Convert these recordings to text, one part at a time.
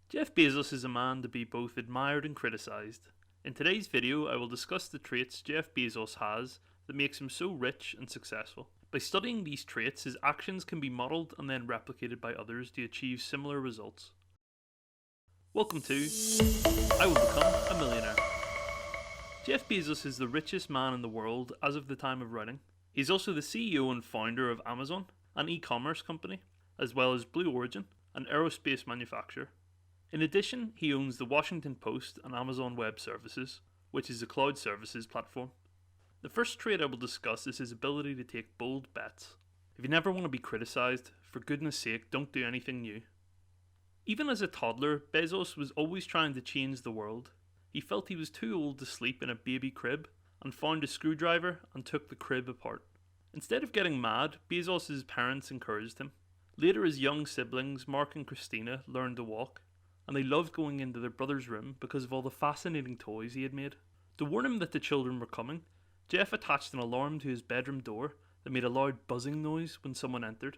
Jeff Bezos is a man to be both admired and criticised. In today's video, I will discuss the traits Jeff Bezos has that makes him so rich and successful. By studying these traits, his actions can be modelled and then replicated by others to achieve similar results. Welcome to I Will Become a Millionaire. Jeff Bezos is the richest man in the world as of the time of writing. He's also the CEO and founder of Amazon, an e-commerce company, as well as Blue Origin, an aerospace manufacturer. In addition, he owns the Washington Post and Amazon Web Services, which is a cloud services platform. The first trait I will discuss is his ability to take bold bets. If you never want to be criticised, for goodness sake, don't do anything new. Even as a toddler, Bezos was always trying to change the world. He felt he was too old to sleep in a baby crib and found a screwdriver and took the crib apart. Instead of getting mad, Bezos' parents encouraged him. Later, his young siblings, Mark and Christina, learned to walk, and they loved going into their brother's room because of all the fascinating toys he had made. To warn him that the children were coming, Jeff attached an alarm to his bedroom door that made a loud buzzing noise when someone entered.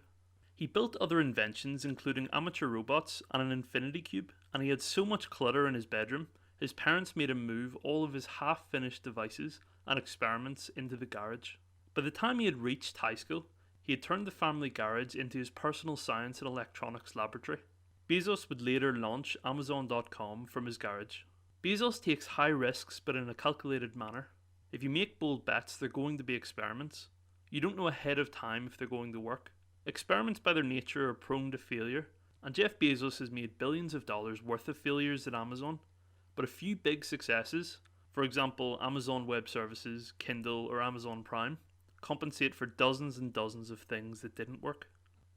He built other inventions including amateur robots and an infinity cube, and he had so much clutter in his bedroom, his parents made him move all of his half-finished devices and experiments into the garage. By the time he had reached high school, he had turned the family garage into his personal science and electronics laboratory. Bezos would later launch Amazon.com from his garage. Bezos takes high risks but in a calculated manner. If you make bold bets, they're going to be experiments. You don't know ahead of time if they're going to work. Experiments by their nature are prone to failure, and Jeff Bezos has made billions of dollars worth of failures at Amazon, but a few big successes, for example Amazon Web Services, Kindle or Amazon Prime, compensate for dozens and dozens of things that didn't work.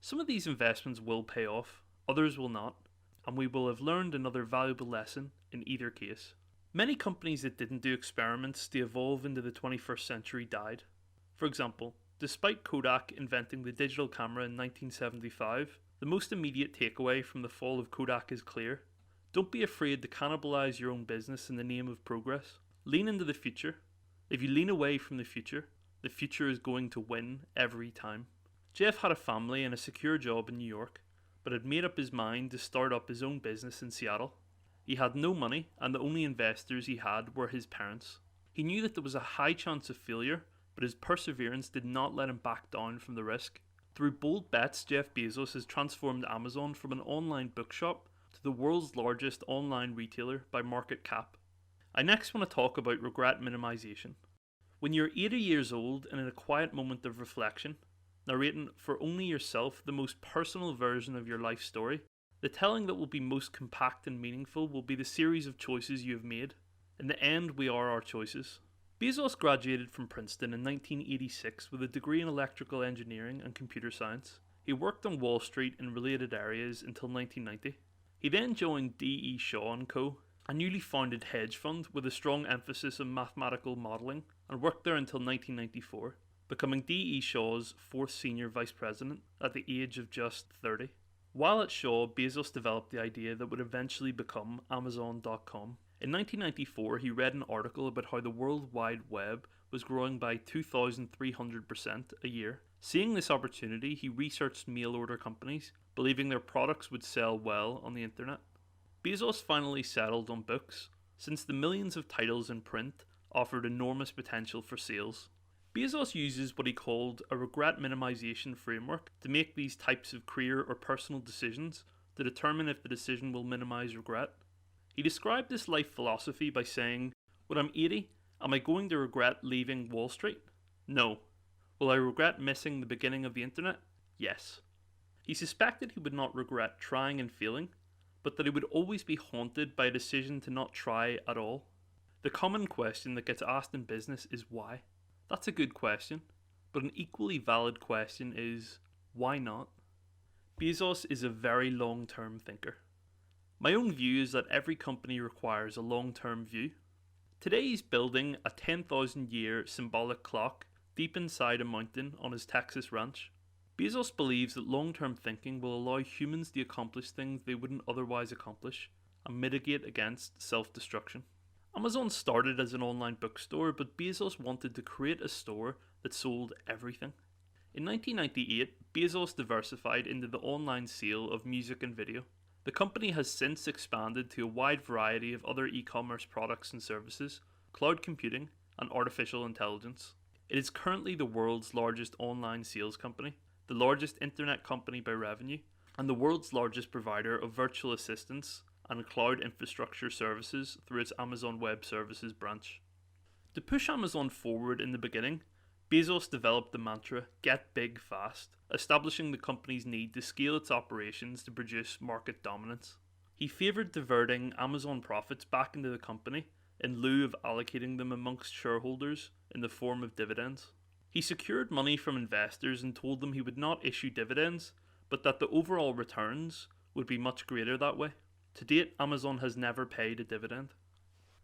Some of these investments will pay off, others will not, and we will have learned another valuable lesson in either case. Many companies that didn't do experiments to evolve into the 21st century died. For example, despite Kodak inventing the digital camera in 1975, the most immediate takeaway from the fall of Kodak is clear. Don't be afraid to cannibalize your own business in the name of progress. Lean into the future. If you lean away from the future is going to win every time. Jeff had a family and a secure job in New York, but had made up his mind to start up his own business in Seattle. He had no money, and the only investors he had were his parents. He knew that there was a high chance of failure, but his perseverance did not let him back down from the risk. Through bold bets, Jeff Bezos has transformed Amazon from an online bookshop to the world's largest online retailer by market cap. I next want to talk about regret minimization. When you're 80 years old and in a quiet moment of reflection, narrating for only yourself the most personal version of your life story, the telling that will be most compact and meaningful will be the series of choices you have made. In the end, we are our choices. Bezos graduated from Princeton in 1986 with a degree in electrical engineering and computer science. He worked on Wall Street in related areas until 1990. He then joined D.E. Shaw & Co., a newly founded hedge fund with a strong emphasis on mathematical modelling, and worked there until 1994. Becoming D.E. Shaw's fourth senior vice president at the age of just 30. While at Shaw, Bezos developed the idea that would eventually become Amazon.com. In 1994, he read an article about how the World Wide Web was growing by 2,300% a year. Seeing this opportunity, he researched mail order companies, believing their products would sell well on the internet. Bezos finally settled on books, since the millions of titles in print offered enormous potential for sales. Bezos uses what he called a regret minimization framework to make these types of career or personal decisions to determine if the decision will minimize regret. He described this life philosophy by saying, "When I'm 80, am I going to regret leaving Wall Street? No. Will I regret missing the beginning of the internet? Yes." He suspected he would not regret trying and failing, but that he would always be haunted by a decision to not try at all. The common question that gets asked in business is why? That's a good question, but an equally valid question is, why not? Bezos is a very long-term thinker. My own view is that every company requires a long-term view. Today he's building a 10,000-year symbolic clock deep inside a mountain on his Texas ranch. Bezos believes that long-term thinking will allow humans to accomplish things they wouldn't otherwise accomplish and mitigate against self-destruction. Amazon started as an online bookstore, but Bezos wanted to create a store that sold everything. In 1998, Bezos diversified into the online sale of music and video. The company has since expanded to a wide variety of other e-commerce products and services, cloud computing, and artificial intelligence. It is currently the world's largest online sales company, the largest internet company by revenue, and the world's largest provider of virtual assistants and cloud infrastructure services through its Amazon Web Services branch. To push Amazon forward in the beginning, Bezos developed the mantra, "Get big fast," establishing the company's need to scale its operations to produce market dominance. He favoured diverting Amazon profits back into the company in lieu of allocating them amongst shareholders in the form of dividends. He secured money from investors and told them he would not issue dividends, but that the overall returns would be much greater that way. To date, Amazon has never paid a dividend.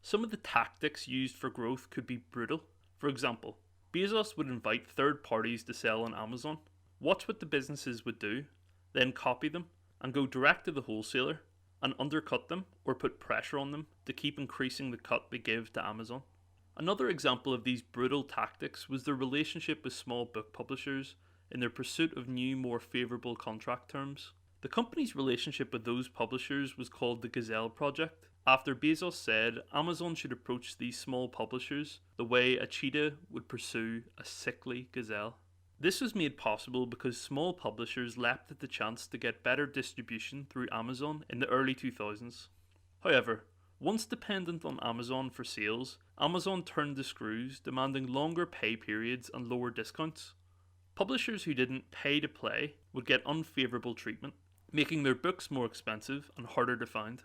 Some of the tactics used for growth could be brutal. For example, Bezos would invite third parties to sell on Amazon, watch what the businesses would do, then copy them, and go direct to the wholesaler and undercut them or put pressure on them to keep increasing the cut they give to Amazon. Another example of these brutal tactics was their relationship with small book publishers in their pursuit of new, more favourable contract terms. The company's relationship with those publishers was called the Gazelle Project, after Bezos said Amazon should approach these small publishers the way a cheetah would pursue a sickly gazelle. This was made possible because small publishers leapt at the chance to get better distribution through Amazon in the early 2000s. However, once dependent on Amazon for sales, Amazon turned the screws, demanding longer pay periods and lower discounts. Publishers who didn't pay to play would get unfavourable treatment, making their books more expensive and harder to find.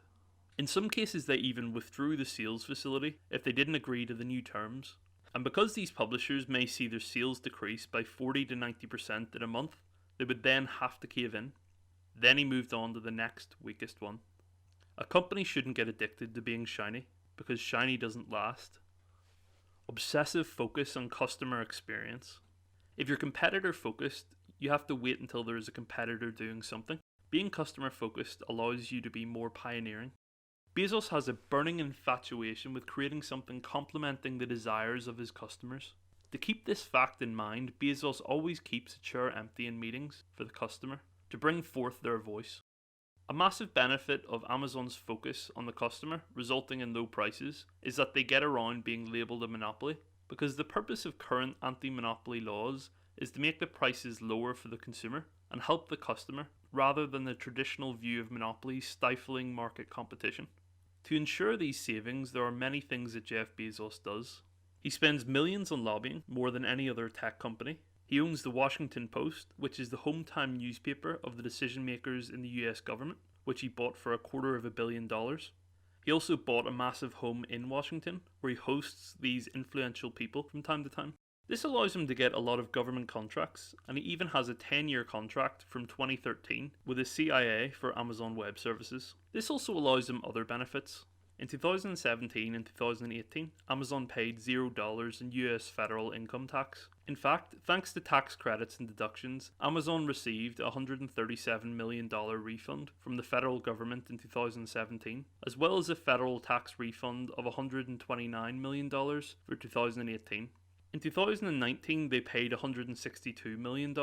In some cases, they even withdrew the sales facility if they didn't agree to the new terms. And because these publishers may see their sales decrease by 40 to 90% in a month, they would then have to cave in. Then he moved on to the next weakest one. A company shouldn't get addicted to being shiny, because shiny doesn't last. Obsessive focus on customer experience. If you're competitor focused, you have to wait until there is a competitor doing something. Being customer focused allows you to be more pioneering. Bezos has a burning infatuation with creating something complementing the desires of his customers. To keep this fact in mind, Bezos always keeps a chair empty in meetings for the customer to bring forth their voice. A massive benefit of Amazon's focus on the customer, resulting in low prices, is that they get around being labelled a monopoly, because the purpose of current anti-monopoly laws is to make the prices lower for the consumer and help the customer, rather than the traditional view of monopolies stifling market competition. To ensure these savings, there are many things that Jeff Bezos does. He spends millions on lobbying, more than any other tech company. He owns the Washington Post, which is the hometown newspaper of the decision makers in the US government, which he bought for $250 million. He also bought a massive home in Washington, where he hosts these influential people from time to time. This allows him to get a lot of government contracts, and he even has a 10-year contract from 2013 with the CIA for Amazon Web Services. This also allows him other benefits. In 2017 and 2018, Amazon paid $0 in US federal income tax. In fact, thanks to tax credits and deductions, Amazon received a $137 million refund from the federal government in 2017, as well as a federal tax refund of $129 million for 2018. In 2019, they paid $162 million,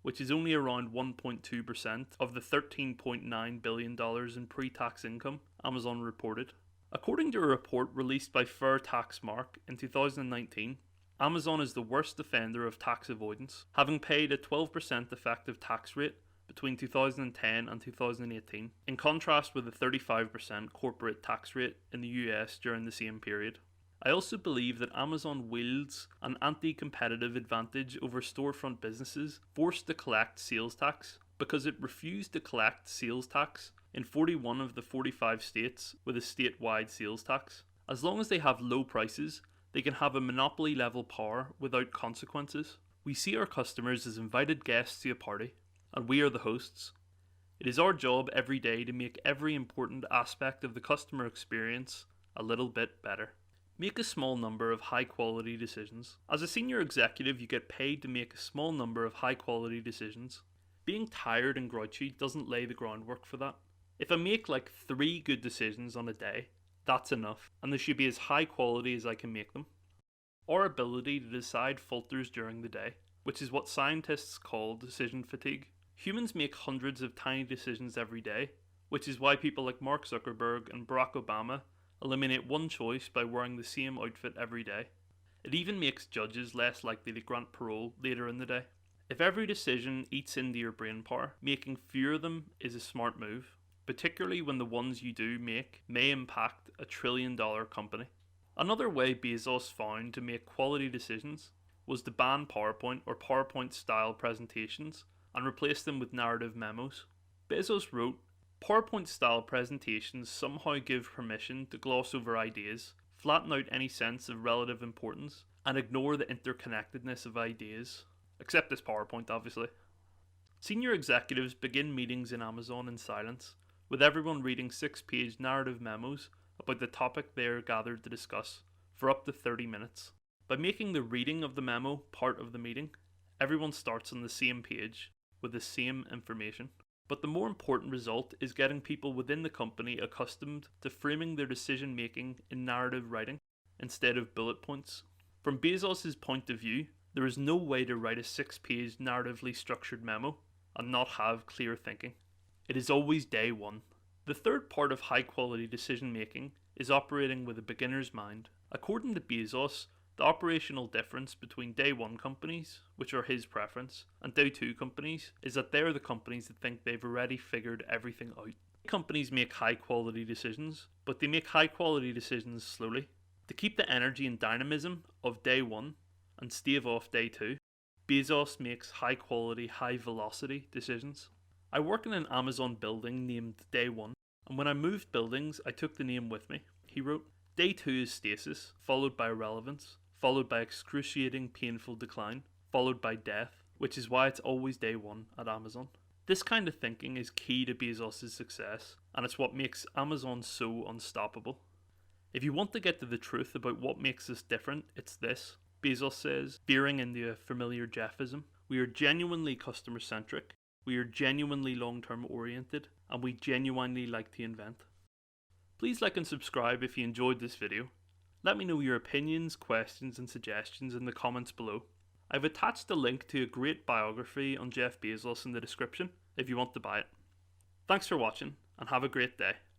which is only around 1.2% of the $13.9 billion in pre-tax income Amazon reported. According to a report released by Fair Tax Mark in 2019, Amazon is the worst offender of tax avoidance, having paid a 12% effective tax rate between 2010 and 2018, in contrast with a 35% corporate tax rate in the US during the same period. I also believe that Amazon wields an anti-competitive advantage over storefront businesses forced to collect sales tax, because it refused to collect sales tax in 41 of the 45 states with a statewide sales tax. As long as they have low prices, they can have a monopoly level power without consequences. We see our customers as invited guests to a party, and we are the hosts. It is our job every day to make every important aspect of the customer experience a little bit better. Make a small number of high quality decisions. As a senior executive, you get paid to make a small number of high quality decisions. Being tired and grouchy doesn't lay the groundwork for that. If I make like 3 good decisions on a day, that's enough, and they should be as high quality as I can make them. Our ability to decide falters during the day, which is what scientists call decision fatigue. Humans make hundreds of tiny decisions every day, which is why people like Mark Zuckerberg and Barack Obama eliminate one choice by wearing the same outfit every day. It even makes judges less likely to grant parole later in the day. If every decision eats into your brain power, making fewer of them is a smart move, particularly when the ones you do make may impact a $1 trillion company. Another way Bezos found to make quality decisions was to ban PowerPoint or PowerPoint style presentations and replace them with narrative memos. Bezos wrote, "PowerPoint style presentations somehow give permission to gloss over ideas, flatten out any sense of relative importance, and ignore the interconnectedness of ideas." Except this PowerPoint, obviously. Senior executives begin meetings in Amazon in silence, with everyone reading 6-page narrative memos about the topic they are gathered to discuss for up to 30 minutes. By making the reading of the memo part of the meeting, everyone starts on the same page with the same information. But the more important result is getting people within the company accustomed to framing their decision making in narrative writing instead of bullet points. From Bezos' point of view, there is no way to write a 6-page narratively structured memo and not have clear thinking. It is always day one. The third part of high quality decision making is operating with a beginner's mind. According to Bezos, the operational difference between day one companies, which are his preference, and day two companies is that they are the companies that think they've already figured everything out. Companies make high quality decisions, but they make high quality decisions slowly. To keep the energy and dynamism of day one and stave off day two, Bezos makes high quality, high velocity decisions. I work in an Amazon building named Day 1, and when I moved buildings, I took the name with me. He wrote, "Day 2 is stasis, followed by irrelevance, followed by excruciating, painful decline, followed by death, which is why it's always day 1 at Amazon." This kind of thinking is key to Bezos' success, and it's what makes Amazon so unstoppable. If you want to get to the truth about what makes us different, it's this. Bezos says, veering into a familiar Jeffism, "We are genuinely customer-centric, we are genuinely long-term oriented, and we genuinely like to invent." Please like and subscribe if you enjoyed this video. Let me know your opinions, questions and suggestions in the comments below. I've attached a link to a great biography on Jeff Bezos in the description if you want to buy it. Thanks for watching and have a great day.